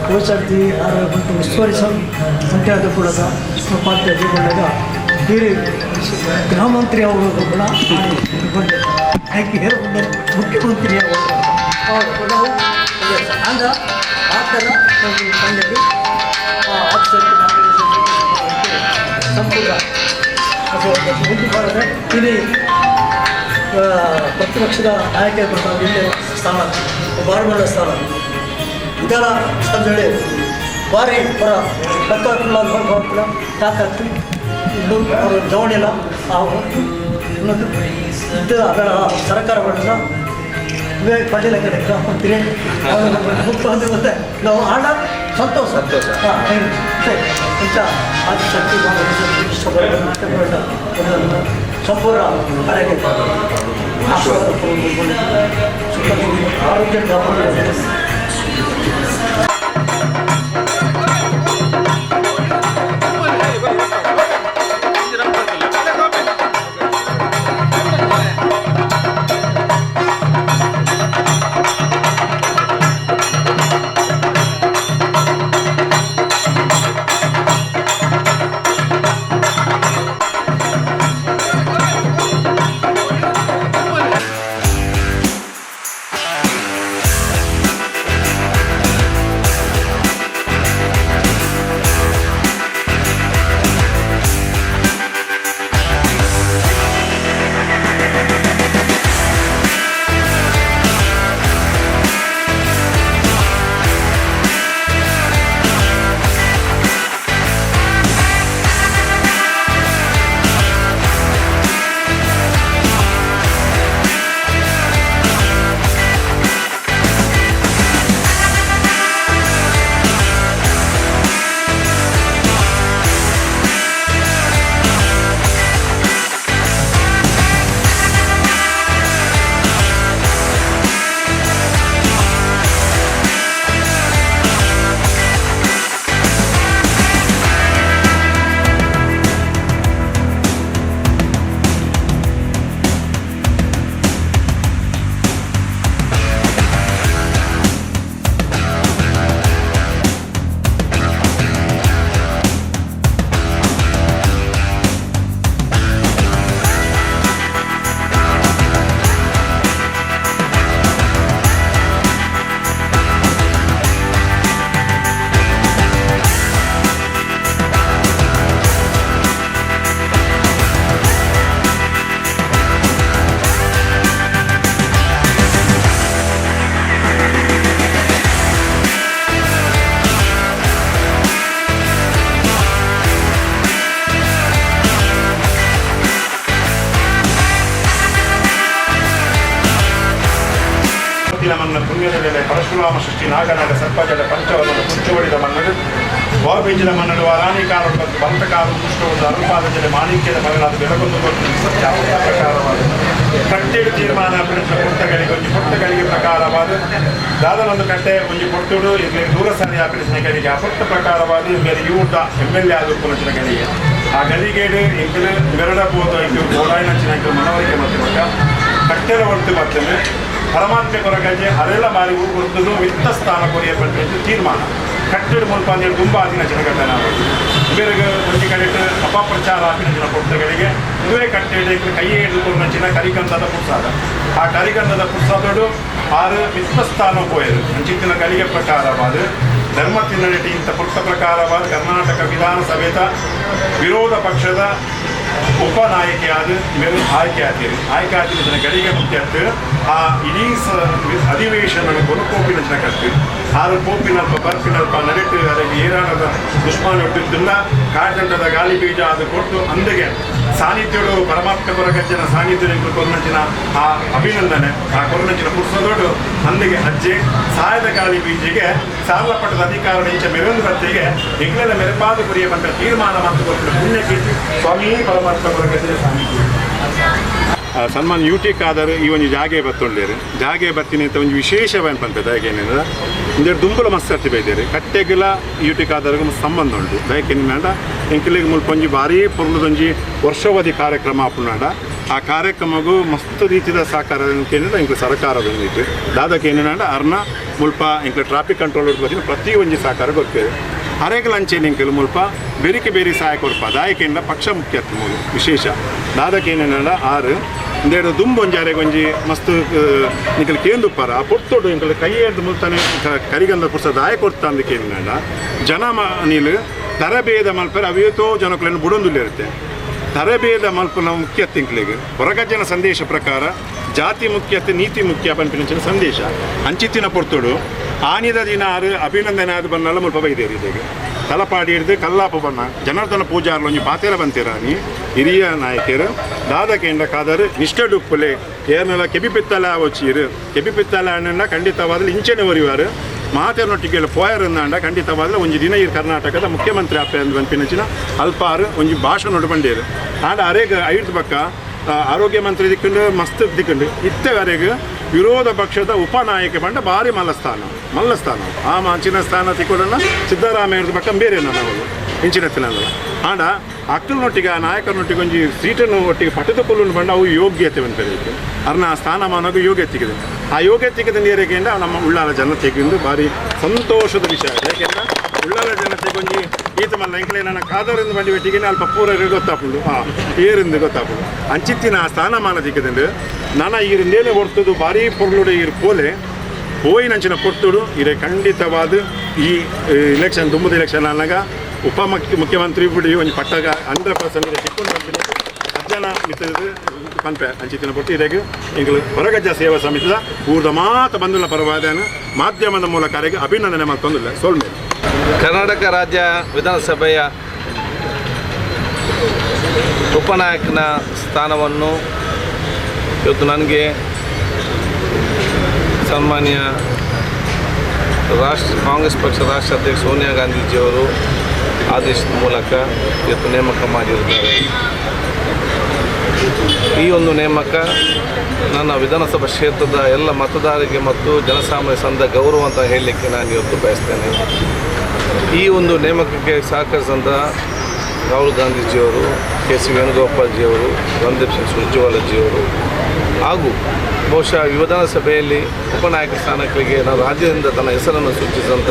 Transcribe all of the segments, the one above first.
ಗೋಚಾರ್ತಿ ಮತ್ತು ಉಸ್ತುವಾರಿ ಸಂಖ್ಯಾತ ಕೂಡ ಪಾರ್ಟಿ ಅಧ್ಯಕ್ಷರಾದ ಬೇರೆ ಗೃಹ ಮಂತ್ರಿ ಅವರು ಕೂಡ ಆಯ್ಕೆ ಹೇರಿಕೊಂಡರು ಮುಖ್ಯಮಂತ್ರಿ ಅವರು ನಾವು ಅಂದ ಆ ಥರ ತಂಡದಲ್ಲಿ ಸಂಪೂರ್ಣ ಇಲ್ಲಿ ಪ್ರತಿಪಕ್ಷದ ನಾಯಕ ಇಲ್ಲಿ ಸ್ಥಾನ ಬಾರ್ಮಂಡ ಸ್ಥಾನ ಇದರ ಸಂದಳಿ ಭಾರಿ ಪರ ಡಾಕ್ಟರ್ ತಾಕತ್ತು ಅವರು ಜವಣಿಲ್ಲ ಅದರ ಸರ್ಕಾರ ಮಾಡಿದ ವಿವೇಕ್ ಪಾಟೀಲ್ ಕಡೆ ಮಂತ್ರಿ ಮುಖ್ಯಮಂತ್ರಿ ಮತ್ತೆ ನಾವು ಆಡ ಸಂತೋಷ ಇಂಥ ಆದಿಶಕ್ತಿ ಸಂಪೂರ್ಣ ಆರೋಗ್ಯ ಮನ್ನ ಪುಣ್ಯದ ಪರಶುರಾಮ ಸೃಷ್ಟಿ ನಾಗನಾಗ ಸರ್ಪಜಲ ಪಂಚವರ್ಣದ ಕುಂಚುವಳಿದ ಮನ್ನಡು ಗೋಬೀಜದ ಮನ್ನಡು ವಾರಾಣಿಕಾರು ಮತ್ತು ಬಂತಕಾರು ಪುಷ್ಪವನ್ನು ಅಲ್ಪಾದ ಮಾಣಿಕ್ಯದ ಮಗಳಾದ ಬೆಳಗೊಂದು ಪ್ರಕಾರವಾದ ಕಟ್ಟೆಡು ತೀರ್ಮಾನ ಬಿಡಿಸಿದ ಪುಟ್ಟಗಳಿಗೆ ಒಂದು ಪುಟ್ಟಗಳಿಗೆ ಪ್ರಕಾರವಾದ ದಾದನೊಂದು ಕಟ್ಟೆ ಒಂದು ಪುಟ್ಟುಡು ಇಲ್ಲಿ ದೂರ ಸಾರಿ ಆಪಿಡಿಸಿನ ಗಲಿಗೆ ಆ ಪುಟ್ಟ ಪ್ರಕಾರವಾದ ಬೇರೆ ಯೂಟ MLA ಆದ ಪುನಚಿನ ಗಲಿಗೆ ಆ ಗಲಿಗೇಡು ಇಂಕಲು ಮೆರಡಬಹುದು ಇಂಕಲು ಗೋಡಾಯಿನಚ್ಚಿನ ಇಂಕಲು ಮನವರಿಕೆ ಮತ್ತು ಕಟ್ಟೆರ ಹೊರತು ಬರ್ತೇನೆ ಪರಮಾತ್ಮೆ ಕೊರಗಜೆ ಅದೆಲ್ಲ ಮಾರಿ ಊರು ವಿತ್ತ ಸ್ಥಾನ ಕೊರಿಯಲ್ಪಟ್ಟು ತೀರ್ಮಾನ ಕಟ್ಟಡ ಮುಲ್ಪ ಅಂತೇಳಿ ತುಂಬ ಆದಿನ ಜನಘಟನೆ ಇವರಿಗೆ ಒಂದು ಕಡೆ ಅಪಪ್ರಚಾರ ಆಪಿನ ಪುಸ್ತಕಗಳಿಗೆ ಇದುವೇ ಕಟ್ಟಡ ಕೈಯೇ ಹಿಡಿದುಕೊಂಡು ನಂಚಿನ ಕರಿಗಂಧದ ಪುಸ್ತಕ ಆ ಕರಿಗಂಧದ ಪುಸ್ತಕದೊಡು ಆರು ವಿತ್ತ ಸ್ಥಾನ ಹೋಯರು ಅಂಚಿತ್ತಿನ ಕಲಿಗೆ ಪ್ರಕಾರವಾದ ಧರ್ಮತಿನಟಿ ಇಂಥ ಪುಟ್ಟ ಪ್ರಕಾರವಾದ ಕರ್ನಾಟಕ ವಿಧಾನಸಭೆದ ವಿರೋಧ ಪಕ್ಷದ ಉಪನಾಯಕಿಯಾದ ಇವರು ಆಯ್ಕೆ ಆತಿನ ಗಡಿಗೆ ಮುಖ್ಯತ್ತು ಆ ಇಡೀ ಅಧಿವೇಶನ ಕೊನಕೋಪಿನ ಕಟ್ಟು ಆರು ಕೋಪಿನಲ್ಪ ಬರ್ಪಿನಲ್ಪ ನಡಿಟ್ಟು ಅದಕ್ಕೆ ಏರಾಣದ ದುಷ್ಮಾನ ಹುಟ್ಟಿದ್ದಿಲ್ಲ ಕಾಟಂಟದ ಗಾಳಿ ಬೀಜ ಅದು ಕೊಟ್ಟು ಅಂದಿಗೆ ಸಾನ್ನಿಧ್ಯಗಳು ಪರಮಾತ್ಮ ಕೊರಗಜ್ಜನ ಸಾನ್ನಿಧ್ಯ ಕೊರ್ನಂಚಿನ ಆ ಅಭಿನಂದನೆ ಆ ಕೊರ್ನಂಚಿನ ಪುರುಷದೊಡ್ಡು ಅಂದಿಗೆ ಅಜ್ಜೆ ಸಾಯದ ಗಾಳಿ ಬೀಜಿಗೆ ಸಾಲಪಟ್ಟದ ಅಧಿಕಾರ ಇಂಚ ಮೆರೊಂದು ಎಂಗ್ಲೆಲ್ಲ ಮೆರಪಾದ ಕುರಿಯ ಬಂದ ತೀರ್ಮಾನ ಮತ್ತು ಕೊಟ್ಟು ಪುಣ್ಯಕೀರ್ತಿ ಸ್ವಾಮಿ ಪರಮಾತ್ಮ ಕೊರಗಜ್ಜನ ಸಾನ್ನಿಧ್ಯ ಸನ್ಮಾನ್ ಯೂಟಿಕ್ ಆದರೂ ಈ ಒಂದು ಜಾಗೆ ಬತ್ತೊಂಡೇರು ಜಾಗೆ ಬತ್ತೀನಿ ಅಂತ ಒಂದು ವಿಶೇಷವೇನು ಬಂತದೆ ಹಾಗೇನಿಲ್ಲ ಒಂದೆರಡು ದುಂಬುಲ ಮಸ್ತಿ ಬೈದೇರಿ ಕಟ್ಟೆಗೆಲ್ಲ ಯೂಟಿಕ್ ಆದರೂ ಸಂಬಂಧ ಉಂಟು ದಯಕೇನಿಲ್ಲ ಎಂಕಿಲಿಗೆ ಮುಲ್ಪ ಒಂಜಿ ಭಾರಿ ಪುರ್ಣದೊಂಜಿ ವರ್ಷಾವಧಿ ಕಾರ್ಯಕ್ರಮ ಆಪುನಾಡ ಆ ಕಾರ್ಯಕ್ರಮಗೂ ಮಸ್ತ್ ರೀತಿಯ ಸಹಕಾರ ಕೇಂದ್ರ ಇಂಕ ಸರ್ಕಾರ ಬಂದಿತ್ತು ದಾದಕ್ಕೆ ಏನಂటే ಅರ್ನ ಮುಲ್ಪ ಇಂಕ ಟ್ರಾಫಿಕ್ ಕಂಟ್ರೋಲ್ ಬಗ್ಗೆ ಪ್ರತಿ ಒಂಜಿ ಸಹಕಾರ ಕೊಡ್ತೇವೆ ಅರೆಗ ಲಂಚೇನು ಇಂಕಲು ಮುಲ್ಪ ಬೇರಿಕೆ ಬೇರೆ ಸಹಾಯ ಕೊಡ್ಪ ದಾಯಕೆಂಡ ಪಕ್ಷ ಮುಖ್ಯ ಮೂಲು ವಿಶೇಷ ದಾದಕ್ಕೆ ಏನಂಡ ಆರು ಇಂದೇಡು ದುಂಬು ಒಂಜಾರೆಗೆ ಒಂಜಿ ಮಸ್ತ್ ನಿಂಕಲು ಕೇಂದುಪ್ಪಾರ ಆ ಪೊಟ್ಟೊಡು ಇಂಕಲು ಕೈ ಎದ್ದು ಮುಲ್ತಾನೆ ಕರಿಗಂದ ಪುರ್ಸ ದಾಯ ಕೊಡ್ತಾ ಅಂದಕ್ಕೆ ಏನಂಡ ಜನ ನೀಲು ತರಬೇದ ಮಲ್ಪರೆ ಅವೇತೋ ಜನಗಳನ್ನು ಬುಡೊಂದುಲ್ಲಿರುತ್ತೆ ತರಬೇದ ಮಲ್ಪನ ಮುಖ್ಯತೆ ಇಂಕ್ಲಿಗೆ ಹೊರಗಜ್ಜನ ಸಂದೇಶ ಪ್ರಕಾರ ಜಾತಿ ಮುಖ್ಯತೆ ನೀತಿ ಮುಖ್ಯ ಪಂಪಿನ ಸಂದೇಶ ಅಂಚಿತ್ತಿನ ಪೊರ್ತುಡು ಆನಿದ ದಿನ ಆರು ಅಭಿನಂದನೆ ಆದ ಬನ್ನಲ್ಲ ಮುಲ್ಪ ಬೈದೇರಿ ಇದೀಗ ತಲಪಾಡಿ ಹಿಡಿದು ಕಲ್ಲಾಪ ಬಣ್ಣ ಜನಾರ್ದನ ಪೂಜಾರ್ಲು ಒಂಜಿ ಪಾತೆರ ಬಂತಿರಾನಿ ಹಿರಿಯ ನಾಯಕರು ದಾದಕೆಂಡ ಕಾದರು ನಿಷ್ಠ ಉಪ್ಪುಲೆ ಏನೆಲ್ಲ ಕೆಬಿಪಿತ್ತಲ ವಚ್ಚೀರು ಕೆಬಿಪಿತ್ತಲ ಅಣ್ಣ ಖಂಡಿತವಾದಲ್ಲಿ ಇಂಚೆನೆ ಒರಿವಾರು ಮಾತೇನೊಟ್ಟಿಗೆ ಪೋಯರನ್ನ ಖಂಡಿತವಾದ ಒಂಜಿ ದಿನ ಈ ಕರ್ನಾಟಕದ ಮುಖ್ಯಮಂತ್ರಿ ಆಪೆ ಅಂದು ಪಂಪಿನಚಿನ ಅಲ್ಪಾರು ಒಂಜಿ ಭಾಷಣ ನೋಡ್ಬಂಡೇರು ಆಂಡ ಅರೆಗ ಐದು ಪಕ್ಕ ಆರೋಗ್ಯ ಮಂತ್ರಿ ದಿಕ್ಕಂಡು ಮಸ್ತ್ ದಿಕ್ಕಂಡು ಇತ್ತವರೆಗೆ ವಿರೋಧ ಪಕ್ಷದ ಉಪನಾಯಕ ಬಂಡ ಭಾರಿ ಮಲ್ಲಸ್ಥಾನ ಆ ಮಾಂಚಿನ ಸ್ಥಾನ ತಿಕ್ಕೊಳ್ಳೋಣ ಸಿದ್ದರಾಮಯ್ಯ ಪಕ್ಕ ಬೇರೆ ನಾವು ಇಂಚಿನ ತಿನ್ನಲ್ಲ ಆಂಡ ಅಕ್ಕಲನೊಟ್ಟಿಗೆ ಆ ನಾಯಕನೊಟ್ಟಿಗೆ ಒಂಜಿ ಸೀಟನ್ನು ಒಟ್ಟಿಗೆ ಪಟ್ಟದ ಬಂಡ ಅವು ಯೋಗ್ಯತೆ ಬಂದಿತ್ತು ಅರ್ನ ಆ ಸ್ಥಾನಮಾನಗೂ ಯೋಗ್ಯತೆಗಿದೆ ಆ ಯೋಗ್ಯತೆಗೆ ನೀರಿಗೆಂಡ ನಮ್ಮ ಉಳ್ಳಾಲ ಜನತೆಗಿಂದು ಭಾರಿ ಸಂತೋಷದ ವಿಷಯ ಯಾಕೆಂದ್ರೆ ಉಳ್ಳಾಲ ಜನತೆಗೆ ಒಂಜಿ ಈತ ಮಲ್ಲ ಇಂಕಲೆ ನನ್ನ ಕಾದರಿಂದ ಬಂದು ಬೆಟ್ಟಿಗೆ ಅಲ್ಪ ಪೂರ ಗೊತ್ತಾಪುಂಡು ಏರಿಂದ ಗೊತ್ತಾಪುಂಡು ಅಂಚಿತ್ತಿನ ಆ ಸ್ಥಾನಮಾನ ದಿಕ್ಕದಿಂದ ನನ್ನ ಈರಿಂದೇನೆ ಹೊರ್ತದು ಭಾರಿ ಪೊರ್ಲುಡೆ ಇರು ಪೋಲೆ ಹೋಯಿನಂಚಿನ ಪೊರ್ತುಡು ಇದೇ ಖಂಡಿತವಾದ ಈ ಇಲೆಕ್ಷನ್ ದುಂಬದ ಇಲೆಕ್ಷನ್ ಅನ್ನಾಗ ಮುಖ್ಯಮಂತ್ರಿ ಬಿಡಿ ಒಂದು ಪಟ್ಟಾಗ 100% ಸಿಕ್ಕೊಂಡು ಬಂದಿದೆ ಜನ ಮಿತ್ತದು ಪಂಪೆ ಅಂಚಿತ್ತಿನ ಪೊಟ್ಟು ಇದಾಗಿ ಇಂಗ್ಲು ಹೊರಗಜ್ಜ ಸೇವಾ ಸಮಿತಿದ ಊರ್ದ ಮಾತ ಬಂದುಲ್ಲ ಪರವಾದ ಮಾಧ್ಯಮದ ಮೂಲಕ ಅಭಿನಂದನೆ ಮಾಡ್ತಂದಿಲ್ಲ ಸೋಲ್ಮೆ ಕರ್ನಾಟಕ ರಾಜ್ಯ ವಿಧಾನಸಭೆಯ ಉಪನಾಯಕನ ಸ್ಥಾನವನ್ನು ಇವತ್ತು ನನಗೆ ಸನ್ಮಾನ್ಯ ಕಾಂಗ್ರೆಸ್ ಪಕ್ಷದ ರಾಷ್ಟ್ರ ಅಧ್ಯಕ್ಷ ಸೋನಿಯಾ ಗಾಂಧೀಜಿಯವರು ಆದೇಶದ ಮೂಲಕ ಇವತ್ತು ನೇಮಕ ಮಾಡಿರುತ್ತಾರೆ. ಈ ಒಂದು ನೇಮಕ ನನ್ನ ವಿಧಾನಸಭಾ ಕ್ಷೇತ್ರದ ಎಲ್ಲ ಮತದಾರರಿಗೆ ಮತ್ತು ಜನಸಾಮಾನ್ಯ ಸಂಘ ಗೌರವ ಅಂತ ಹೇಳಲಿಕ್ಕೆ ನಾನು ಇವತ್ತು ಬಯಸ್ತೇನೆ. ಈ ಒಂದು ನೇಮಕಕ್ಕೆ ಸಹಕರಿಸಿದ ರಾಹುಲ್ ಗಾಂಧೀಜಿಯವರು, ಕೆ ಸಿ ವೇಣುಗೋಪಾಲ್ಜಿಯವರು, ರಣದೀಪ್ ಸಿಂಗ್ ಸುರ್ಜೇವಾಲಾಜಿಯವರು ಹಾಗೂ ಬಹುಶಃ ವಿಧಾನಸಭೆಯಲ್ಲಿ ಉಪನಾಯಕ ಸ್ಥಾನಗಳಿಗೆ ನಾನು ರಾಜ್ಯದಿಂದ ತನ್ನ ಹೆಸರನ್ನು ಸೂಚಿಸಿದಂಥ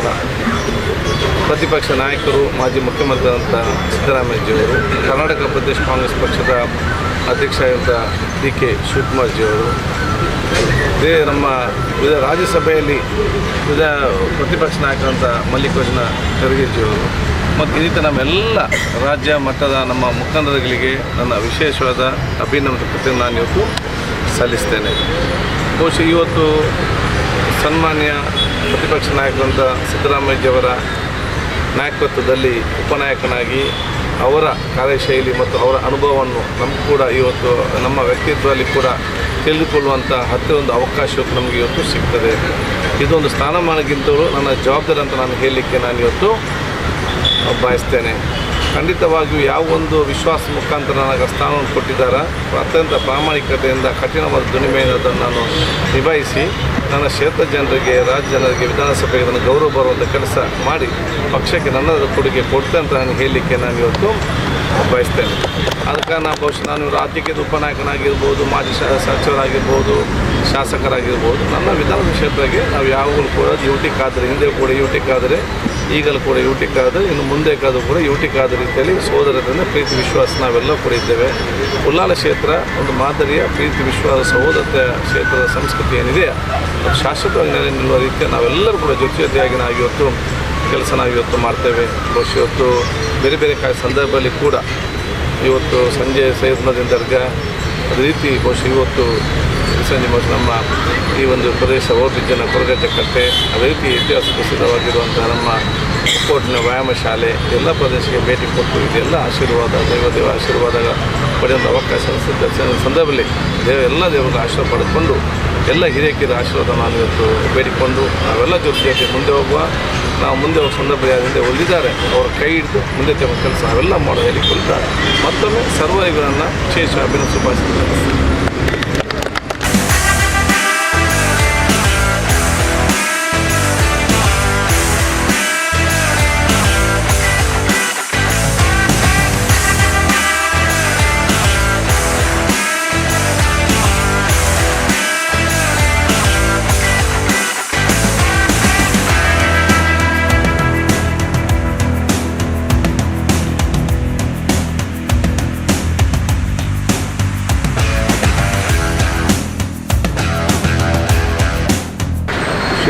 ಪ್ರತಿಪಕ್ಷ ನಾಯಕರು, ಮಾಜಿ ಮುಖ್ಯಮಂತ್ರಿಯಾದಂಥ ಸಿದ್ದರಾಮಯ್ಯಜಿಯವರು, ಕರ್ನಾಟಕ ಪ್ರದೇಶ ಕಾಂಗ್ರೆಸ್ ಪಕ್ಷದ ಅಧ್ಯಕ್ಷ ಆದಂಥ ಡಿ ಕೆ ಶಿವಕುಮಾರ್ಜಿಯವರು, ನಮ್ಮ ರಾಜ್ಯಸಭೆಯಲ್ಲಿ ಪ್ರತಿಪಕ್ಷ ನಾಯಕರಂಥ ಮಲ್ಲಿಕಾರ್ಜುನ ಖರ್ಗೆಜಿಯವರು ಮತ್ತು ಈ ರೀತಿ ನಮ್ಮೆಲ್ಲ ರಾಜ್ಯ ಮಟ್ಟದ ನಮ್ಮ ಮುಖಂಡರುಗಳಿಗೆ ನನ್ನ ವಿಶೇಷವಾದ ಅಭಿನಂದನೆ ನಾನು ಇವತ್ತು ಸಲ್ಲಿಸ್ತೇನೆ. ಬಹುಶಃ ಇವತ್ತು ಸನ್ಮಾನ್ಯ ಪ್ರತಿಪಕ್ಷ ನಾಯಕರಂಥ ಸಿದ್ದರಾಮಯ್ಯಜಿಯವರ ನಾಯಕತ್ವದಲ್ಲಿ ಉಪನಾಯಕನಾಗಿ ಅವರ ಕಾರ್ಯಶೈಲಿ ಮತ್ತು ಅವರ ಅನುಭವವನ್ನು ನಮಗೂ ಕೂಡ ಇವತ್ತು ನಮ್ಮ ವ್ಯಕ್ತಿತ್ವದಲ್ಲಿ ಕೂಡ ತಿಳಿದುಕೊಳ್ಳುವಂಥ ಹತ್ತಿರೊಂದು ಅವಕಾಶ ಇವತ್ತು ನಮಗೆ ಇವತ್ತು ಸಿಗ್ತದೆ. ಇದೊಂದು ಸ್ಥಾನಮಾನಕ್ಕಿಂತಲೂ ನನ್ನ ಜವಾಬ್ದಾರಿ ಅಂತ ನಾನು ಹೇಳಲಿಕ್ಕೆ ನಾನು ಇವತ್ತು ಬಯಸ್ತೇನೆ. ಖಂಡಿತವಾಗಿಯೂ ಯಾವ ಒಂದು ವಿಶ್ವಾಸ ಮುಖಾಂತರ ನನಗೆ ಸ್ಥಾನವನ್ನು ಕೊಟ್ಟಿದ್ದಾರೆ, ಅತ್ಯಂತ ಪ್ರಾಮಾಣಿಕತೆಯಿಂದ ಕಠಿಣವಾದ ದುಡಿಮೆಯಿಂದ ಅದನ್ನು ನಾನು ನಿಭಾಯಿಸಿ ನನ್ನ ಕ್ಷೇತ್ರ ಜನರಿಗೆ, ರಾಜ್ಯ ಜನರಿಗೆ, ವಿಧಾನಸಭೆಗೆ ನನ್ನ ಗೌರವ ಬರುವಂಥ ಕೆಲಸ ಮಾಡಿ ಪಕ್ಷಕ್ಕೆ ನನ್ನದರ ಕೊಡುಗೆ ಕೊಡ್ತೆ ಅಂತ ನಾನು ಹೇಳಲಿಕ್ಕೆ ನಾನು ಇವತ್ತು ಬಯಸ್ತೇನೆ. ಆದ ಕಾರಣ ಬಹುಶಃ ನಾನು ರಾಜ್ಯಕ್ಕೆ ಉಪನಾಯಕನಾಗಿರ್ಬೋದು, ಮಾಜಿ ಸಚಿವರಾಗಿರ್ಬೋದು, ಶಾಸಕರಾಗಿರ್ಬೋದು, ನನ್ನ ವಿಧಾನಸಭಾ ಕ್ಷೇತ್ರಕ್ಕೆ ನಾವು ಯಾವಾಗಲೂ ಕೂಡ ಯುಟಿ ಕಾದರೆ, ಹಿಂದೆ ಕೂಡ ಯುಟಿ ಕಾದರೆ, ಈಗಲೂ ಕೂಡ ಯುಟಿ ಕಾದರೆ, ಇನ್ನು ಮುಂದೆ ಕಾದರೂ ಕೂಡ ಯುಟಿ ಕಾದ ರೀತಿಯಲ್ಲಿ ಸಹೋದರರಿಂದ ಪ್ರೀತಿ ವಿಶ್ವಾಸ ನಾವೆಲ್ಲ ಕೂಡ ಇದ್ದೇವೆ. ಉಳ್ಳಾಲ ಕ್ಷೇತ್ರ ಒಂದು ಮಾದರಿಯ ಪ್ರೀತಿ ವಿಶ್ವಾಸ ಸಹೋದರತೆಯ ಕ್ಷೇತ್ರದ ಸಂಸ್ಕೃತಿ ಏನಿದೆ ಅದು ಶಾಶ್ವತವಾಗಿ ನೆಲೆ ನಿಲ್ಲುವ ರೀತಿಯ ನಾವೆಲ್ಲರೂ ಕೂಡ ಜೊತೆಯಾಗಿ ನಾವು ಇವತ್ತು ಕೆಲಸ ನಾವು ಇವತ್ತು ಮಾಡ್ತೇವೆ. ಬಹುಶಃ ಇವತ್ತು ಬೇರೆ ಬೇರೆ ಸಂದರ್ಭದಲ್ಲಿ ಕೂಡ ಇವತ್ತು ಸಂಜೆ ಸೈಯದ್ನದಿನ ದರ್ಗಾ ಅದೇ ರೀತಿ ಬಹುಶಃ ಇವತ್ತು ಸಂಜೆ ನಮ್ಮ ಈ ಒಂದು ಪ್ರದೇಶ ಓಬಿಜನ ಕೊರಗಜ್ಜ ಕಟ್ಟೆ, ಅದೇ ರೀತಿ ಇತಿಹಾಸ ಪ್ರಸಿದ್ಧವಾಗಿರುವಂಥ ನಮ್ಮ ಕೋಟಿನ ವ್ಯಾಯಾಮ ಶಾಲೆ ಎಲ್ಲ ಪ್ರದೇಶಕ್ಕೆ ಭೇಟಿ ಕೊಟ್ಟು ಇದೆಲ್ಲ ಆಶೀರ್ವಾದ ದೇವ ಆಶೀರ್ವಾದ ಪಡೆಯುವಂಥ ಅವಕಾಶ ಸಂದರ್ಭದಲ್ಲಿ ಎಲ್ಲ ದೇವರ ಆಶೀರ್ವಾದ ಪಡೆದುಕೊಂಡು ಎಲ್ಲ ಹಿರಿಯಕಿರ ಆಶೀರ್ವಾದ ನಾನು ಇವತ್ತು ಬೇಡಿಕೊಂಡು ನಾವೆಲ್ಲ ಜೊತೆ ಮುಂದೆ ಹೋಗುವ, ನಾವು ಮುಂದೆ ಹೋಗುವ ಸಂದರ್ಭ ಯಾರಿಂದ ಒಲಿದಿದ್ದಾರೆ ಅವರ ಕೈ ಹಿಡಿದು ಮುಂದೆ ತಮ್ಮ ಕೆಲಸ ನಾವೆಲ್ಲ ಮಾಡೋ ಹೇಳಿಕೊಳ್ತಾ ಮತ್ತೊಮ್ಮೆ ಸರ್ವರಿಗರನ್ನು ವಿಶೇಷ ಅಭಿನಂದನೆ ಶುಭಾಶಯ.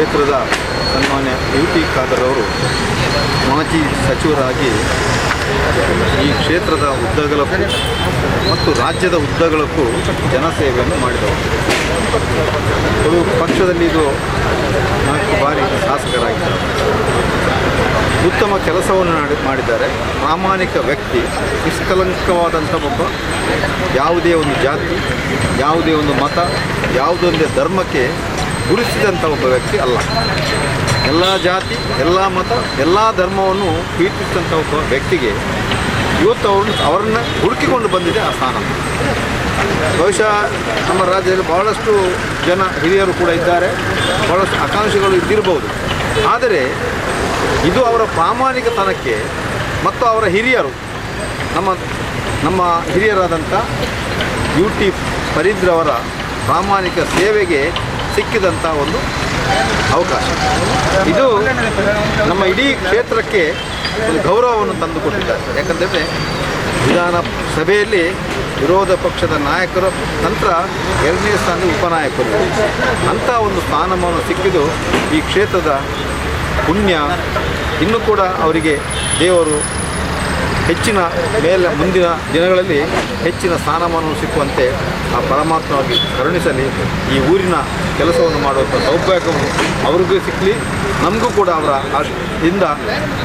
ಕ್ಷೇತ್ರದ ಸನ್ಮಾನ್ಯ UT ಖಾದರ್ ಅವರು ಮಾಜಿ ಸಚಿವರಾಗಿ ಈ ಕ್ಷೇತ್ರದ ಉದ್ದಗಲಕ್ಕೂ ಮತ್ತು ರಾಜ್ಯದ ಉದ್ದಗಲಕ್ಕೂ ಜನಸೇವೆಯನ್ನು ಮಾಡಿದವರು. ಅವರು ಪಕ್ಷದಲ್ಲಿ ಇದು 4 ಬಾರಿ ಶಾಸಕರಾಗಿದ್ದಾರೆ. ಉತ್ತಮ ಕೆಲಸವನ್ನು ಮಾಡಿದ್ದಾರೆ. ಪ್ರಾಮಾಣಿಕ ವ್ಯಕ್ತಿ, ನಿಷ್ಕಲಂಕವಾದಂಥ ಒಬ್ಬ, ಯಾವುದೇ ಒಂದು ಜಾತಿ, ಯಾವುದೇ ಒಂದು ಮತ, ಯಾವುದೊಂದೇ ಧರ್ಮಕ್ಕೆ ಗುರುತಿಸಿದಂಥ ಒಬ್ಬ ವ್ಯಕ್ತಿ ಅಲ್ಲ. ಎಲ್ಲ ಜಾತಿ, ಎಲ್ಲ ಮತ, ಎಲ್ಲ ಧರ್ಮವನ್ನು ಪ್ರೀತಿಸಿದಂಥ ಒಬ್ಬ ವ್ಯಕ್ತಿಗೆ ಇವತ್ತು ಅವರನ್ನು ಹುಡುಕಿಕೊಂಡು ಬಂದಿದೆ ಆ ಸ್ಥಾನ. ಬಹುಶಃ ನಮ್ಮ ರಾಜ್ಯದಲ್ಲಿ ಬಹಳಷ್ಟು ಜನ ಹಿರಿಯರು ಕೂಡ ಇದ್ದಾರೆ, ಬಹಳಷ್ಟು ಆಕಾಂಕ್ಷಿಗಳು ಇದ್ದಿರಬಹುದು. ಆದರೆ ಇದು ಅವರ ಪ್ರಾಮಾಣಿಕತನಕ್ಕೆ ಮತ್ತು ಅವರ ಹಿರಿಯರು ನಮ್ಮ ಹಿರಿಯರಾದಂಥ UT ಫರೀದ್ರವರ ಪ್ರಾಮಾಣಿಕ ಸೇವೆಗೆ ಸಿಕ್ಕಿದಂಥ ಒಂದು ಅವಕಾಶ. ಇದು ನಮ್ಮ ಇಡೀ ಕ್ಷೇತ್ರಕ್ಕೆ ಒಂದು ಗೌರವವನ್ನು ತಂದುಕೊಟ್ಟಿದ್ದಾರೆ. ಯಾಕಂತಂದರೆ ವಿಧಾನಸಭೆಯಲ್ಲಿ ವಿರೋಧ ಪಕ್ಷದ ನಾಯಕರ ನಂತರ 2ನೇ ಸ್ಥಾನದ ಉಪನಾಯಕರು, ಅಂಥ ಒಂದು ಸ್ಥಾನಮಾನ ಸಿಕ್ಕಿದ್ದು ಈ ಕ್ಷೇತ್ರದ ಪುಣ್ಯ. ಇನ್ನೂ ಕೂಡ ಅವರಿಗೆ ದೇವರು ಹೆಚ್ಚಿನ ಮುಂದಿನ ದಿನಗಳಲ್ಲಿ ಹೆಚ್ಚಿನ ಸ್ಥಾನಮಾನವನ್ನು ಸಿಕ್ಕುವಂತೆ ಆ ಪರಮಾತ್ಮವಾಗಿ ಕರುಣಿಸಲಿ. ಈ ಊರಿನ ಕೆಲಸವನ್ನು ಮಾಡುವಂಥ ಸೌಭಾಗ್ಯವನ್ನು ಅವ್ರಿಗೂ ಸಿಕ್ಕಲಿ, ನಮಗೂ ಕೂಡ ಅವರ ಇಂದ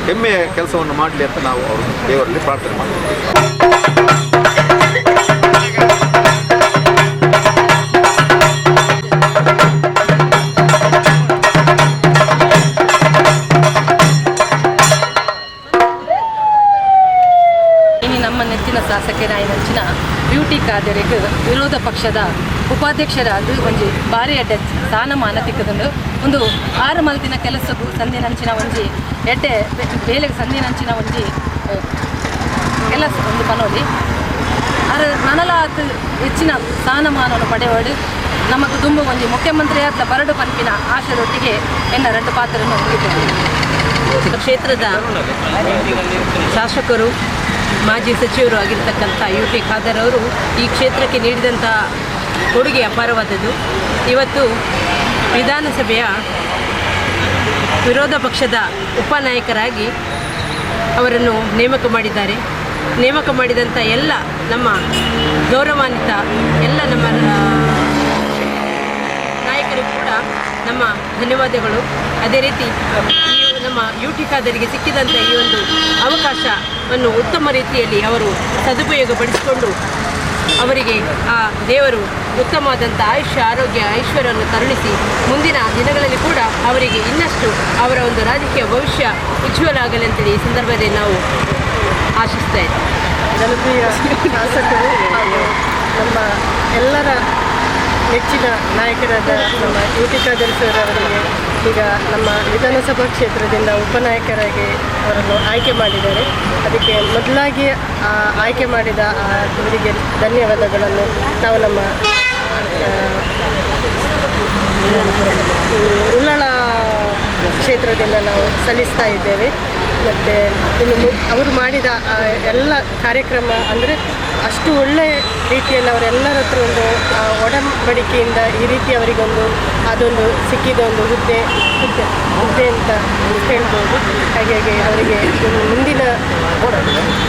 ಹೆಮ್ಮೆಯ ಕೆಲಸವನ್ನು ಮಾಡಲಿ ಅಂತ ನಾವು ಅವರು ದೇವರಲ್ಲಿ ಪ್ರಾರ್ಥನೆ ಮಾಡ್ತೀವಿ. ನಮ್ಮ ನೆಚ್ಚಿನ ಶಾಸಕರಾಯಿನಂಚಿನ UT ಖಾದರಿಗೆ ವಿರೋಧ ಪಕ್ಷದ ಉಪಾಧ್ಯಕ್ಷರಾದ ಒಂಜಿ ಬಾರಿ ಎಡ್ಡೆ ಸ್ಥಾನಮಾನ ತಿಕ್ಕದಂಡು ಒಂದು 6 ಮಲ್ತಿನ ಕೆಲಸಕ್ಕೂ ಸಂದಿನಂಚಿನ ಒಂಜಿ ಎಡ್ಡೆ ಬೇಲೆಗೆ ಸಂದಿನಂಚಿನ ಒಂಜಿ ಕೆಲಸ ಒಂದು ಪನೋಲಿ ಅರ ನನಲಾತ್ ಹೆಚ್ಚಿನ ಸ್ಥಾನಮಾನವನ್ನು ಪಡೆಯೋಡು ನಮకు ತುಂಬ ಒಂಜಿ ಮುಖ್ಯಮಂತ್ರಿ ಆದ ಬರಡು ಪಂಪಿನ ಆಶೆದೊಟ್ಟಿಗೆ ಎನ್ನ 2 ಪಾತ್ರವನ್ನು ಹೊಂದಿದ್ದೇನೆ. ಕ್ಷೇತ್ರದ ಶಾಸಕರು ಮಾಜಿ ಸಚಿವರು ಆಗಿರ್ತಕ್ಕಂಥ UT ಖಾದರ್ ಅವರು ಈ ಕ್ಷೇತ್ರಕ್ಕೆ ನೀಡಿದಂಥ ಕೊಡುಗೆ ಅಪಾರವಾದದ್ದು. ಇವತ್ತು ವಿಧಾನಸಭೆಯ ವಿರೋಧ ಪಕ್ಷದ ಉಪನಾಯಕರಾಗಿ ಅವರನ್ನು ನೇಮಕ ಮಾಡಿದ್ದಾರೆ. ನೇಮಕ ಮಾಡಿದಂಥ ಎಲ್ಲ ನಮ್ಮ ಗೌರವಾನ್ವಿತ ಎಲ್ಲ ನಮ್ಮ ನಾಯಕರಿಗೂ ಕೂಡ ನಮ್ಮ ಧನ್ಯವಾದಗಳು. ಅದೇ ರೀತಿ ಈ ನಮ್ಮ UT ಖಾದರಿಗೆ ಸಿಕ್ಕಿದಂಥ ಈ ಒಂದು ಅವಕಾಶವನ್ನು ಉತ್ತಮ ರೀತಿಯಲ್ಲಿ ಅವರು ಸದುಪಯೋಗಪಡಿಸಿಕೊಂಡು ಅವರಿಗೆ ಆ ದೇವರು ಉತ್ತಮವಾದಂಥ ಆಯುಷ್ಯ, ಆರೋಗ್ಯ, ಐಶ್ವರ್ಯವನ್ನು ಕರುಣಿಸಿ ಮುಂದಿನ ದಿನಗಳಲ್ಲಿ ಕೂಡ ಅವರಿಗೆ ಇನ್ನಷ್ಟು ಅವರ ಒಂದು ರಾಜಕೀಯ ಭವಿಷ್ಯ ಉಜ್ವಲ ಆಗಲಿ ಅಂತೇಳಿ ಈ ಸಂದರ್ಭದಲ್ಲಿ ನಾವು ಆಶಿಸ್ತಾ ಇದ್ದೇವೆ. ಜನಪ್ರಿಯ ಶಾಸಕರು ಹಾಗೂ ನಮ್ಮ ಎಲ್ಲರ ನೆಚ್ಚಿನ ನಾಯಕರಾದ ನಮ್ಮ UT ಖಾದರ್ ಸರ್ ಅವರಿಗೆ ಈಗ ನಮ್ಮ ವಿಧಾನಸಭಾ ಕ್ಷೇತ್ರದಿಂದ ಉಪನಾಯಕರಾಗಿ ಅವರನ್ನು ಆಯ್ಕೆ ಮಾಡಿದ್ದಾರೆ. ಅದಕ್ಕೆ ಮೊದಲಾಗಿ ಆಯ್ಕೆ ಮಾಡಿದ ಅವರಿಗೆ ಧನ್ಯವಾದಗಳನ್ನು ನಾವು ನಮ್ಮ ಉಳ್ಳಾಳ ಕ್ಷೇತ್ರದಿಂದ ನಾವು ಸಲ್ಲಿಸ್ತಾ ಇದ್ದೇವೆ. ಮತ್ತು ಇನ್ನು ಅವರು ಮಾಡಿದ ಎಲ್ಲ ಕಾರ್ಯಕ್ರಮ ಅಂದರೆ ಅಷ್ಟು ಒಳ್ಳೆಯ ರೀತಿಯಲ್ಲಿ ಅವರೆಲ್ಲರ ಹತ್ರ ಒಂದು ಒಡಂಬಡಿಕೆಯಿಂದ ಈ ರೀತಿ ಅವರಿಗೊಂದು ಅದೊಂದು ಸಿಕ್ಕಿದ ಒಂದು ಹುದ್ದೆ ಅಂತ ಹೇಳ್ಬೋದು. ಹಾಗಾಗಿ ಅವರಿಗೆ ಮುಂದಿನ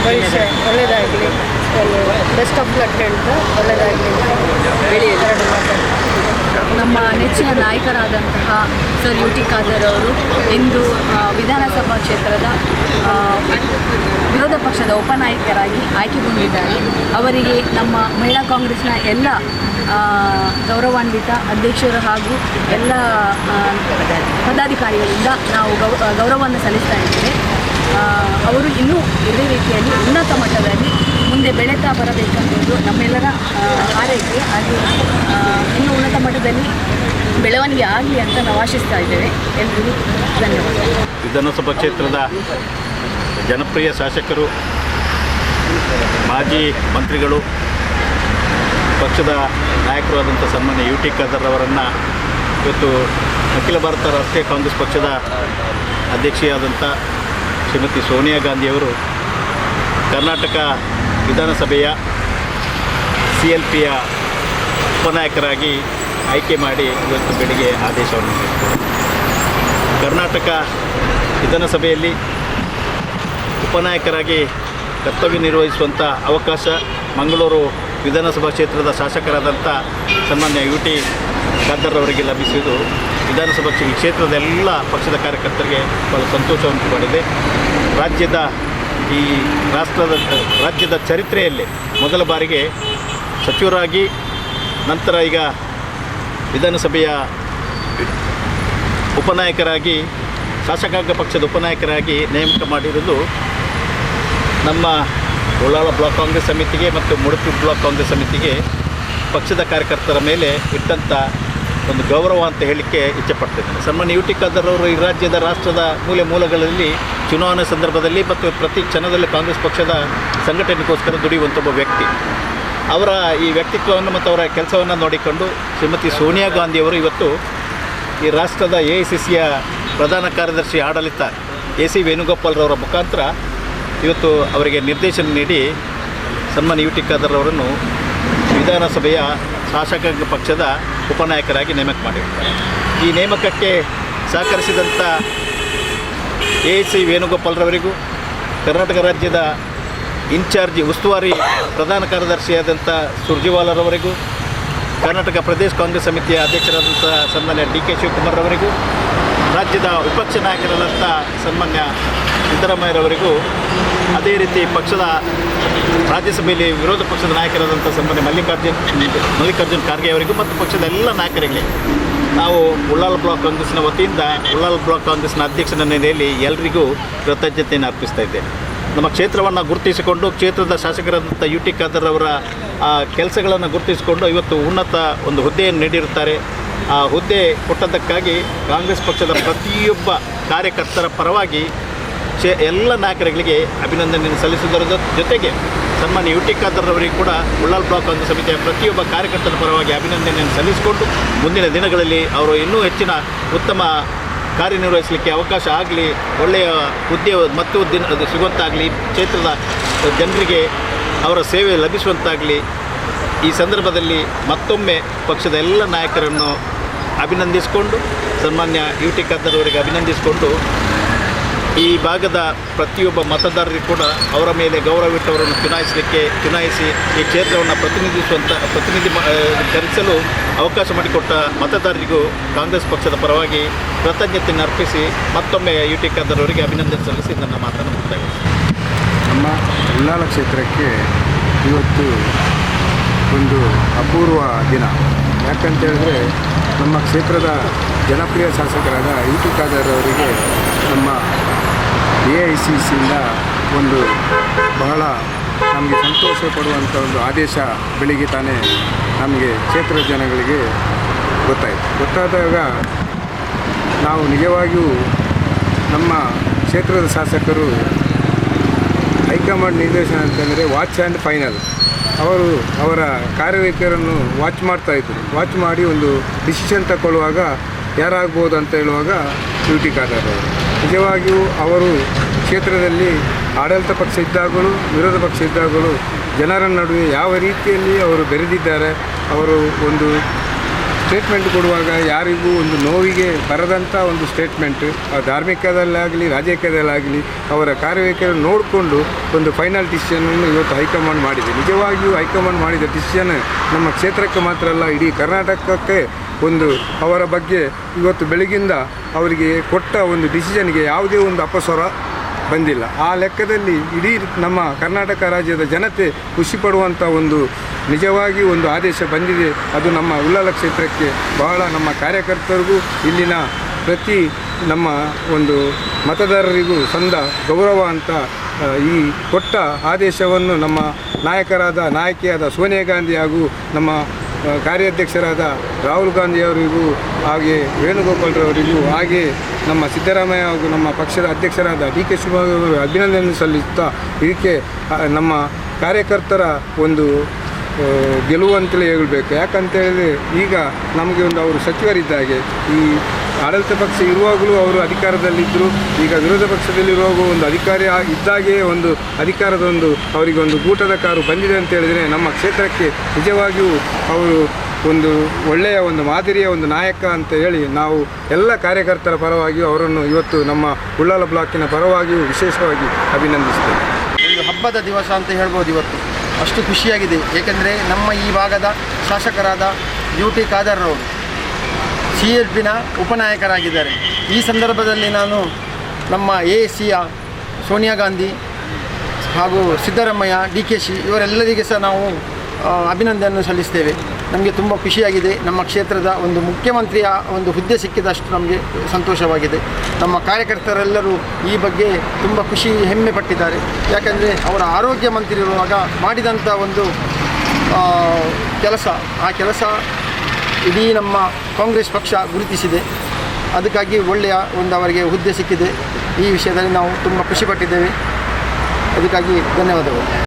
ಭವಿಷ್ಯ ಒಳ್ಳೆಯದಾಗಲಿ, ಬೆಸ್ಟ್ ಆಫ್ ಲಕ್ ಹೇಳ್ತಾ ಒಳ್ಳೆಯದಾಗಲಿ ಎರಡು ಮಾತಾಡ್ತಾರೆ. ನಮ್ಮ ನೆಚ್ಚಿನ ನಾಯಕರಾದಂತಹ ಸರ್ UT ಖಾದರ್ ಅವರು ಇಂದು ವಿಧಾನಸಭಾ ಕ್ಷೇತ್ರದ ವಿರೋಧ ಪಕ್ಷದ ಉಪನಾಯಕರಾಗಿ ಆಯ್ಕೆಗೊಂಡಿದ್ದಾರೆ. ಅವರಿಗೆ ನಮ್ಮ ಮಹಿಳಾ ಕಾಂಗ್ರೆಸ್ನ ಎಲ್ಲ ಗೌರವಾನ್ವಿತ ಅಧ್ಯಕ್ಷರು ಹಾಗೂ ಎಲ್ಲ ಪದಾಧಿಕಾರಿಗಳಿಂದ ನಾವು ಗೌರವವನ್ನು ಸಲ್ಲಿಸ್ತಾ ಇದ್ದೇವೆ. ಅವರು ಇನ್ನೂ ಇದೇ ರೀತಿಯಲ್ಲಿ ಉನ್ನತ ಮಟ್ಟದಲ್ಲಿ ಮುಂದೆ ಬೆಳೀತಾ ಬರಬೇಕೆಂಬುದು ನಮ್ಮೆಲ್ಲರ ಹಾರೈಕೆ. ಹಾಗೂ ಇನ್ನೂ ಉನ್ನತ ಮಟ್ಟದಲ್ಲಿ ಬೆಳವಣಿಗೆ ಆಗಲಿ ಅಂತ ನಾವು ಆಶಿಸ್ತಾ ಇದ್ದೇವೆ. ಎಲ್ಲರಿಗೂ ಧನ್ಯವಾದ. ವಿಧಾನಸಭಾ ಕ್ಷೇತ್ರದ ಜನಪ್ರಿಯ ಶಾಸಕರು, ಮಾಜಿ ಮಂತ್ರಿಗಳು, ಪಕ್ಷದ ನಾಯಕರು ಆದಂಥ ಸನ್ಮಾನ್ಯ UT ಖಾದರ್ ಅವರನ್ನು ಇವತ್ತು ಅಖಿಲ ಭಾರತ ರಾಷ್ಟ್ರೀಯ ಕಾಂಗ್ರೆಸ್ ಪಕ್ಷದ ಅಧ್ಯಕ್ಷೆಯಾದಂಥ ಶ್ರೀಮತಿ ಸೋನಿಯಾ ಗಾಂಧಿಯವರು ಕರ್ನಾಟಕ ವಿಧಾನಸಭೆಯ CLPಯ ಉಪನಾಯಕರಾಗಿ ಆಯ್ಕೆ ಮಾಡಿ ಇವತ್ತು ಬೆಳಿಗ್ಗೆ ಆದೇಶವನ್ನು ನೀಡಿದ್ದಾರೆ. ಕರ್ನಾಟಕ ವಿಧಾನಸಭೆಯಲ್ಲಿ ಉಪನಾಯಕರಾಗಿ ಕರ್ತವ್ಯ ನಿರ್ವಹಿಸುವಂಥ ಅವಕಾಶ ಮಂಗಳೂರು ವಿಧಾನಸಭಾ ಕ್ಷೇತ್ರದ ಶಾಸಕರಾದಂಥ ಸನ್ಮಾನ್ಯ UT ಖಾದರ್ ಅವರಿಗೆ ಲಭಿಸಿದ್ದು ವಿಧಾನಸಭಾ ಕ್ಷೇತ್ರದ ಎಲ್ಲ ಪಕ್ಷದ ಕಾರ್ಯಕರ್ತರಿಗೆ ಬಹಳ ಸಂತೋಷವನ್ನು ಮಾಡಿದೆ. ರಾಜ್ಯದ ಚರಿತ್ರೆಯಲ್ಲಿ ಮೊದಲ ಬಾರಿಗೆ ಸಚಿವರಾಗಿ ನಂತರ ಈಗ ವಿಧಾನಸಭೆಯ ಉಪನಾಯಕರಾಗಿ ಶಾಸಕಾಂಗ ಪಕ್ಷದ ಉಪನಾಯಕರಾಗಿ ನೇಮಕ ಮಾಡಿರುವುದು ನಮ್ಮ ಉಳ್ಳಾಲ ಬ್ಲಾಕ್ ಕಾಂಗ್ರೆಸ್ ಸಮಿತಿಗೆ ಮತ್ತು ಮುಡುಪಿ ಬ್ಲಾಕ್ ಕಾಂಗ್ರೆಸ್ ಸಮಿತಿಗೆ ಪಕ್ಷದ ಕಾರ್ಯಕರ್ತರ ಮೇಲೆ ಇಟ್ಟಂಥ ಒಂದು ಗೌರವ ಅಂತ ಹೇಳಲಿಕ್ಕೆ ಇಚ್ಛೆಪಡ್ತಿದ್ದೇನೆ. ಸನ್ಮಾನ್ಯ UT ಖಾದರ್ ಅವರು ಈ ರಾಷ್ಟ್ರದ ಮೂಲಗಳಲ್ಲಿ ಚುನಾವಣೆ ಸಂದರ್ಭದಲ್ಲಿ ಮತ್ತು ಪ್ರತಿ ಕ್ಷಣದಲ್ಲಿ ಕಾಂಗ್ರೆಸ್ ಪಕ್ಷದ ಸಂಘಟನೆಗೋಸ್ಕರ ದುಡಿಯುವಂಥ ಒಬ್ಬ ವ್ಯಕ್ತಿ. ಅವರ ಈ ವ್ಯಕ್ತಿತ್ವವನ್ನು ಮತ್ತು ಅವರ ಕೆಲಸವನ್ನು ನೋಡಿಕೊಂಡು ಶ್ರೀಮತಿ ಸೋನಿಯಾ ಗಾಂಧಿಯವರು ಇವತ್ತು ಈ ರಾಷ್ಟ್ರದ AICCಯ ಪ್ರಧಾನ ಕಾರ್ಯದರ್ಶಿ ಆಡಳಿತ AC ವೇಣುಗೋಪಾಲ್ರವರ ಮುಖಾಂತರ ಇವತ್ತು ಅವರಿಗೆ ನಿರ್ದೇಶನ ನೀಡಿ ಸನ್ಮಾನ್ಯ UT ಖಾದರ್ ಅವರನ್ನು ವಿಧಾನಸಭೆಯ ಶಾಸಕಾಂಗ ಪಕ್ಷದ ಉಪನಾಯಕರಾಗಿ ನೇಮಕ ಮಾಡಿರ್ತಾರೆ. ಈ ನೇಮಕಕ್ಕೆ ಸಹಕರಿಸಿದಂಥ AC ವೇಣುಗೋಪಾಲ್ರವರಿಗೂ ಕರ್ನಾಟಕ ರಾಜ್ಯದ ಉಸ್ತುವಾರಿ ಪ್ರಧಾನ ಕಾರ್ಯದರ್ಶಿಯಾದಂಥ ಸುರ್ಜೇವಾಲಾರವರಿಗೂ ಕರ್ನಾಟಕ ಪ್ರದೇಶ ಕಾಂಗ್ರೆಸ್ ಸಮಿತಿಯ ಅಧ್ಯಕ್ಷರಾದಂಥ ಸನ್ಮಾನ್ಯ DK ಶಿವಕುಮಾರ್ ಅವರಿಗೂ ರಾಜ್ಯದ ವಿಪಕ್ಷ ನಾಯಕರಾದಂಥ ಸನ್ಮಾನ್ಯ ಸಿದ್ದರಾಮಯ್ಯರವರಿಗೂ ಅದೇ ರೀತಿ ಪಕ್ಷದ ರಾಜ್ಯಸಭೆಯಲ್ಲಿ ವಿರೋಧ ಪಕ್ಷದ ನಾಯಕರಾದಂಥ ಸನ್ಮಾನ್ಯ ಮಲ್ಲಿಕಾರ್ಜುನ್ ಖರ್ಗೆ ಅವರಿಗೂ ಮತ್ತು ಪಕ್ಷದ ಎಲ್ಲ ನಾಯಕರಿಗೆ ನಾವು ಉಳ್ಳಾಲ ಬ್ಲಾಕ್ ಕಾಂಗ್ರೆಸ್ನ ವತಿಯಿಂದ ಉಳ್ಳಾಲ ಬ್ಲಾಕ್ ಕಾಂಗ್ರೆಸ್ನ ಅಧ್ಯಕ್ಷನ ನೆಲೆಯಲ್ಲಿ ಎಲ್ಲರಿಗೂ ಕೃತಜ್ಞತೆಯನ್ನು ಅರ್ಪಿಸ್ತಾ ಇದ್ದೇನೆ. ನಮ್ಮ ಕ್ಷೇತ್ರವನ್ನು ಗುರುತಿಸಿಕೊಂಡು ಕ್ಷೇತ್ರದ ಶಾಸಕರಾದಂಥ UT ಖಾದರ್ ಅವರ ಕೆಲಸಗಳನ್ನು ಗುರುತಿಸಿಕೊಂಡು ಇವತ್ತು ಉನ್ನತ ಒಂದು ಹುದ್ದೆಯನ್ನು ನೀಡಿರುತ್ತಾರೆ. ಆ ಹುದ್ದೆ ಕೊಟ್ಟದ್ದಕ್ಕಾಗಿ ಕಾಂಗ್ರೆಸ್ ಪಕ್ಷದ ಪ್ರತಿಯೊಬ್ಬ ಕಾರ್ಯಕರ್ತರ ಪರವಾಗಿ ಎಲ್ಲ ನಾಯಕರುಗಳಿಗೆ ಅಭಿನಂದನೆಯನ್ನು ಸಲ್ಲಿಸುವುದರ ಜೊತೆಗೆ ಸನ್ಮಾನ್ಯ UT ಖಾದರ್ ಅವರಿಗೆ ಕೂಡ ಉಳ್ಳಾಲ ಬ್ಲಾಕ್ ಕಾಂಗ್ರೆಸ್ ಸಮಿತಿಯ ಪ್ರತಿಯೊಬ್ಬ ಕಾರ್ಯಕರ್ತರ ಪರವಾಗಿ ಅಭಿನಂದನೆಯನ್ನು ಸಲ್ಲಿಸಿಕೊಂಡು ಮುಂದಿನ ದಿನಗಳಲ್ಲಿ ಅವರು ಇನ್ನೂ ಹೆಚ್ಚಿನ ಉತ್ತಮ ಕಾರ್ಯನಿರ್ವಹಿಸಲಿಕ್ಕೆ ಅವಕಾಶ ಆಗಲಿ, ಒಳ್ಳೆಯ ಹುದ್ದೆ ಮತ್ತು ಅದು ಸಿಗುವಂತಾಗಲಿ, ಕ್ಷೇತ್ರದ ಜನರಿಗೆ ಅವರ ಸೇವೆ ಲಭಿಸುವಂತಾಗಲಿ. ಈ ಸಂದರ್ಭದಲ್ಲಿ ಮತ್ತೊಮ್ಮೆ ಪಕ್ಷದ ಎಲ್ಲ ನಾಯಕರನ್ನು ಅಭಿನಂದಿಸಿಕೊಂಡು ಸನ್ಮಾನ್ಯ UT ಖಾದರ್ ಅವರಿಗೆ ಅಭಿನಂದಿಸಿಕೊಂಡು ಈ ಭಾಗದ ಪ್ರತಿಯೊಬ್ಬ ಮತದಾರರಿಗೂ ಕೂಡ ಅವರ ಮೇಲೆ ಗೌರವವಿಟ್ಟವರನ್ನು ಚುನಾಯಿಸಿ ಈ ಕ್ಷೇತ್ರವನ್ನು ಪ್ರತಿನಿಧಿಸಲು ಅವಕಾಶ ಮಾಡಿಕೊಟ್ಟ ಮತದಾರರಿಗೂ ಕಾಂಗ್ರೆಸ್ ಪಕ್ಷದ ಪರವಾಗಿ ಕೃತಜ್ಞತೆಯನ್ನು ಅರ್ಪಿಸಿ ಮತ್ತೊಮ್ಮೆ UT ಖಾದರ್ ಅವರಿಗೆ ಅಭಿನಂದನೆ ಸಲ್ಲಿಸಿ ನನ್ನ ಮಾತನ್ನು ಮುಕ್ತಾಯಗೊಳಿಸಿ. ನಮ್ಮ ಉಳ್ಳಾಲ ಕ್ಷೇತ್ರಕ್ಕೆ ಇವತ್ತು ಒಂದು ಅಪೂರ್ವ ದಿನ. ಯಾಕಂತೇಳಿದ್ರೆ ನಮ್ಮ ಕ್ಷೇತ್ರದ ಜನಪ್ರಿಯ ಶಾಸಕರಾದ UT ಖಾದರ್ ಅವರಿಗೆ ನಮ್ಮ AICCಯಿಂದ ಒಂದು ಬಹಳ ನಮಗೆ ಸಂತೋಷ ಪಡುವಂಥ ಒಂದು ಆದೇಶ ಬೆಳಿಗ್ಗೆ ತಾನೇ ನಮಗೆ ಕ್ಷೇತ್ರದ ಜನಗಳಿಗೆ ಗೊತ್ತಾದಾಗ ನಾವು ನಿಜವಾಗಿಯೂ ನಮ್ಮ ಕ್ಷೇತ್ರದ ಶಾಸಕರು ಹೈಕಮಾಂಡ್ ನಿರ್ದೇಶನ ಅಂತಂದರೆ ವಾಚ್ ಆ್ಯಂಡ್ ಫೈನಲ್. ಅವರು ಅವರ ಕಾರ್ಯವೈಖರಿಯನ್ನು ವಾಚ್ ಮಾಡಿ ಒಂದು ಡಿಸಿಷನ್ ತಗೊಳ್ಳುವಾಗ ಯಾರಾಗ್ಬೋದು ಅಂತ ಹೇಳುವಾಗ UT ಖಾದರ್ ಅವರು. ನಿಜವಾಗಿಯೂ ಅವರು ಕ್ಷೇತ್ರದಲ್ಲಿ ಆಡಳಿತ ಪಕ್ಷ ಇದ್ದಾಗಲೂ ವಿರೋಧ ಪಕ್ಷ ಇದ್ದಾಗಲೂ ಜನರ ನಡುವೆ ಯಾವ ರೀತಿಯಲ್ಲಿ ಅವರು ಬೆರೆದಿದ್ದಾರೆ. ಅವರು ಒಂದು ಸ್ಟೇಟ್ಮೆಂಟ್ ಕೊಡುವಾಗ ಯಾರಿಗೂ ಒಂದು ನೋವಿಗೆ ಬರದಂಥ ಒಂದು ಸ್ಟೇಟ್ಮೆಂಟ್, ಧಾರ್ಮಿಕದಲ್ಲಾಗಲಿ ರಾಜಕೀಯದಲ್ಲಾಗಲಿ ಅವರ ಕಾರ್ಯವೈಖರಿ ನೋಡಿಕೊಂಡು ಒಂದು ಫೈನಲ್ ಡಿಸಿಷನನ್ನು ಇವತ್ತು ಹೈಕಮಾಂಡ್ ಮಾಡಿದೆ. ನಿಜವಾಗಿಯೂ ಹೈಕಮಾಂಡ್ ಮಾಡಿದ ಡಿಸಿಷನ್ ನಮ್ಮ ಕ್ಷೇತ್ರಕ್ಕೆ ಮಾತ್ರ ಅಲ್ಲ, ಇಡೀ ಕರ್ನಾಟಕಕ್ಕೆ ಒಂದು ಅವರ ಬಗ್ಗೆ ಇವತ್ತು ಬೆಳಗಿಂದ ಅವರಿಗೆ ಕೊಟ್ಟ ಒಂದು ಡಿಸಿಷನ್ಗೆ ಯಾವುದೇ ಒಂದು ಅಪಸ್ವರ ಬಂದಿಲ್ಲ. ಆ ಲೆಕ್ಕದಲ್ಲಿ ಇಡೀ ನಮ್ಮ ಕರ್ನಾಟಕ ರಾಜ್ಯದ ಜನತೆ ಖುಷಿ ಪಡುವಂಥ ಒಂದು ನಿಜವಾಗಿ ಒಂದು ಆದೇಶ ಬಂದಿದೆ. ಅದು ನಮ್ಮ ಉಳ್ಳಾಲ ಕ್ಷೇತ್ರಕ್ಕೆ ಬಹಳ ನಮ್ಮ ಕಾರ್ಯಕರ್ತರಿಗೂ ಇಲ್ಲಿನ ಪ್ರತಿ ನಮ್ಮ ಒಂದು ಮತದಾರರಿಗೂ ಸಂದ ಗೌರವ ಅಂತ ಈ ಕೊಟ್ಟ ಆದೇಶವನ್ನು ನಮ್ಮ ನಾಯಕಿಯಾದ ಸೋನಿಯಾ ಗಾಂಧಿ ಹಾಗೂ ನಮ್ಮ ಕಾರ್ಯಾಧ್ಯಕ್ಷರಾದ ರಾಹುಲ್ ಗಾಂಧಿಯವರಿಗೂ ಹಾಗೆ ವೇಣುಗೋಪಾಲ್ರವರಿಗೂ ಹಾಗೆ ನಮ್ಮ ಸಿದ್ದರಾಮಯ್ಯ ಹಾಗೂ ನಮ್ಮ ಪಕ್ಷದ ಅಧ್ಯಕ್ಷರಾದ DK ಶಿವಕುಮಾರ್ ಅವರು ಅಭಿನಂದನೆ ಸಲ್ಲಿಸುತ್ತಾ ಇದಕ್ಕೆ ನಮ್ಮ ಕಾರ್ಯಕರ್ತರ ಒಂದು ಗೆಲುವು ಅಂತಲೇ ಹೇಳಬೇಕು. ಯಾಕಂತೇಳಿದರೆ ಈಗ ನಮಗೆ ಒಂದು ಅವರು ಸಚಿವರಿದ್ದಾಗೆ, ಈ ಆಡಳಿತ ಪಕ್ಷ ಇರುವಾಗಲೂ ಅವರು ಅಧಿಕಾರದಲ್ಲಿದ್ದರು, ಈಗ ವಿರೋಧ ಪಕ್ಷದಲ್ಲಿರುವಾಗ ಒಂದು ಅಧಿಕಾರಿ ಇದ್ದಾಗೆ ಒಂದು ಅಧಿಕಾರದ ಒಂದು ಅವರಿಗೆ ಒಂದು ಗೂಟದ ಕಾರು ಬಂದಿದೆ ಅಂತ ಹೇಳಿದರೆ ನಮ್ಮ ಕ್ಷೇತ್ರಕ್ಕೆ ನಿಜವಾಗಿಯೂ ಅವರು ಒಂದು ಒಳ್ಳೆಯ ಒಂದು ಮಾದರಿಯ ಒಂದು ನಾಯಕ ಅಂತ ಹೇಳಿ ನಾವು ಎಲ್ಲ ಕಾರ್ಯಕರ್ತರ ಪರವಾಗಿಯೂ ಅವರನ್ನು ಇವತ್ತು ನಮ್ಮ ಉಳ್ಳಾಲ ಬ್ಲಾಕಿನ ಪರವಾಗಿಯೂ ವಿಶೇಷವಾಗಿ ಅಭಿನಂದಿಸ್ತೇವೆ. ಒಂದು ಹಬ್ಬದ ದಿವಸ ಅಂತ ಹೇಳ್ಬೋದು ಇವತ್ತು. ಅಷ್ಟು ಖುಷಿಯಾಗಿದೆ. ಏಕೆಂದರೆ ನಮ್ಮ ಈ ಭಾಗದ ಶಾಸಕರಾದ UT ಖಾದರ್ರವರು CLPನ ಉಪನಾಯಕರಾಗಿದ್ದಾರೆ. ಈ ಸಂದರ್ಭದಲ್ಲಿ ನಾನು ನಮ್ಮ AACಯ ಸೋನಿಯಾ ಗಾಂಧಿ ಹಾಗೂ ಸಿದ್ದರಾಮಯ್ಯ, DKC ಇವರೆಲ್ಲರಿಗೆ ಸಹ ನಾವು ಅಭಿನಂದನೆಯನ್ನು ಸಲ್ಲಿಸ್ತೇವೆ. ನಮಗೆ ತುಂಬ ಖುಷಿಯಾಗಿದೆ. ನಮ್ಮ ಕ್ಷೇತ್ರದ ಒಂದು ಮುಖ್ಯಮಂತ್ರಿಯ ಒಂದು ಹುದ್ದೆ ಸಿಕ್ಕಿದಷ್ಟು ನಮಗೆ ಸಂತೋಷವಾಗಿದೆ. ನಮ್ಮ ಕಾರ್ಯಕರ್ತರೆಲ್ಲರೂ ಈ ಬಗ್ಗೆ ತುಂಬ ಖುಷಿ ಹೆಮ್ಮೆ ಪಟ್ಟಿದ್ದಾರೆ. ಯಾಕಂದರೆ ಅವರ ಆರೋಗ್ಯ ಮಂತ್ರಿ ಇರುವಾಗ ಮಾಡಿದಂಥ ಒಂದು ಆ ಕೆಲಸ ಇಡೀ ನಮ್ಮ ಕಾಂಗ್ರೆಸ್ ಪಕ್ಷ ಗುರುತಿಸಿದೆ. ಅದಕ್ಕಾಗಿ ಒಳ್ಳೆಯ ಒಂದು ಅವರಿಗೆ ಹುದ್ದೆ ಸಿಕ್ಕಿದೆ. ಈ ವಿಷಯದಲ್ಲಿ ನಾವು ತುಂಬ ಖುಷಿಪಟ್ಟಿದ್ದೇವೆ. ಅದಕ್ಕಾಗಿ ಧನ್ಯವಾದಗಳು.